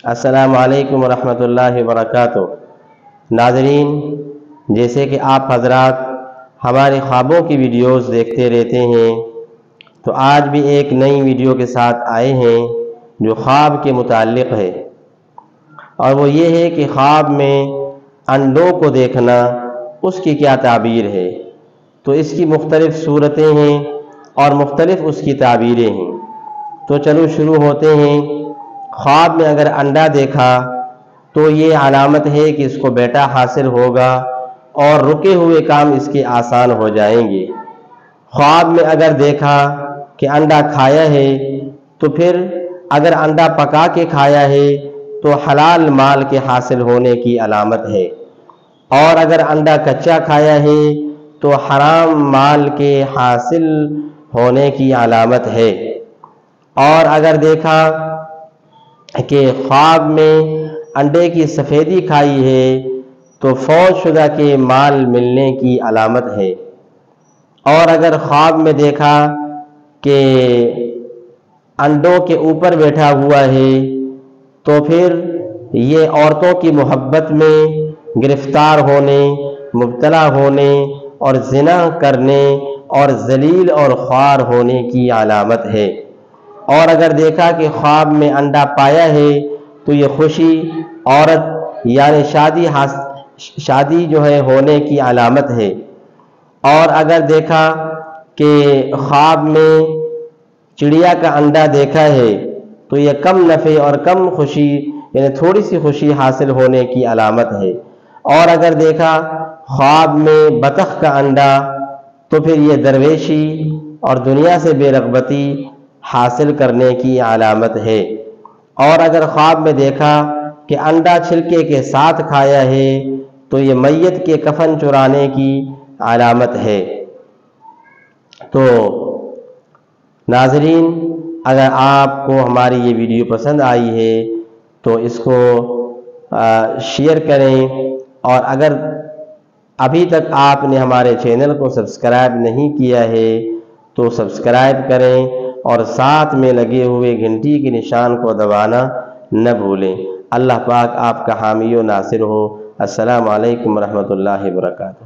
السلام علیکم ورحمۃ اللہ وبرکاتہ۔ ناظرین، جیسے کہ آپ حضرات ہمارے خوابوں کی ویڈیوز دیکھتے رہتے ہیں، تو آج بھی ایک نئی ویڈیو کے ساتھ آئے ہیں جو خواب کے متعلق ہے، اور وہ یہ ہے کہ خواب میں انڈوں کو دیکھنا اس کی کیا تعبیر ہے۔ تو اس کی مختلف صورتیں ہیں اور مختلف اس کی تعبیریں ہیں۔ تو چلو شروع ہوتے ہیں۔ خواب میں اگر انڈا دیکھا تو یہ علامت ہے کہ اس کو بیٹا حاصل ہوگا اور رکے ہوئے کام اس کے آسان ہو جائیں گے۔ خواب میں اگر دیکھا کہ انڈا کھایا ہے تو پھر اگر انڈا پکا کے کھایا ہے تو حلال مال کے حاصل ہونے کی علامت ہے، اور اگر انڈا کچا کھایا ہے تو حرام مال کے حاصل ہونے کی علامت ہے۔ اور اگر دیکھا کہ خواب میں انڈے کی سفیدی کھائی ہے تو فوت شدہ کے مال ملنے کی علامت ہے۔ اور اگر خواب میں دیکھا کہ انڈوں کے اوپر بیٹھا ہوا ہے تو پھر یہ عورتوں کی محبت میں گرفتار ہونے، مبتلا ہونے اور زنا کرنے اور ذلیل اور خوار ہونے کی علامت ہے۔ اور اگر دیکھا کہ خواب میں انڈا پایا ہے تو یہ خوشی، عورت یعنی شادی جو ہے ہونے کی علامت ہے۔ اور اگر دیکھا کہ خواب میں چڑیا کا انڈا دیکھا ہے تو یہ کم نفع اور کم خوشی یعنی تھوڑی سی خوشی حاصل ہونے کی علامت ہے۔ اور اگر دیکھا خواب میں بطخ کا انڈا تو پھر یہ درویشی اور دنیا سے بے رغبتی حاصل کرنے کی علامت ہے۔ اور اگر خواب میں دیکھا کہ انڈا چھلکے کے ساتھ کھایا ہے تو یہ میت کے کفن چرانے کی علامت ہے۔ تو ناظرین، اگر آپ کو ہماری یہ ویڈیو پسند آئی ہے تو اس کو شیئر کریں، اور اگر ابھی تک آپ نے ہمارے چینل کو سبسکرائب نہیں کیا ہے تو سبسکرائب کریں، اور ساتھ میں لگے ہوئے گھنٹی کے نشان کو دبانا نہ بھولیں۔ اللہ پاک آپ کا حامی و ناصر ہو۔ السلام علیکم ورحمۃ اللہ وبرکاتہ۔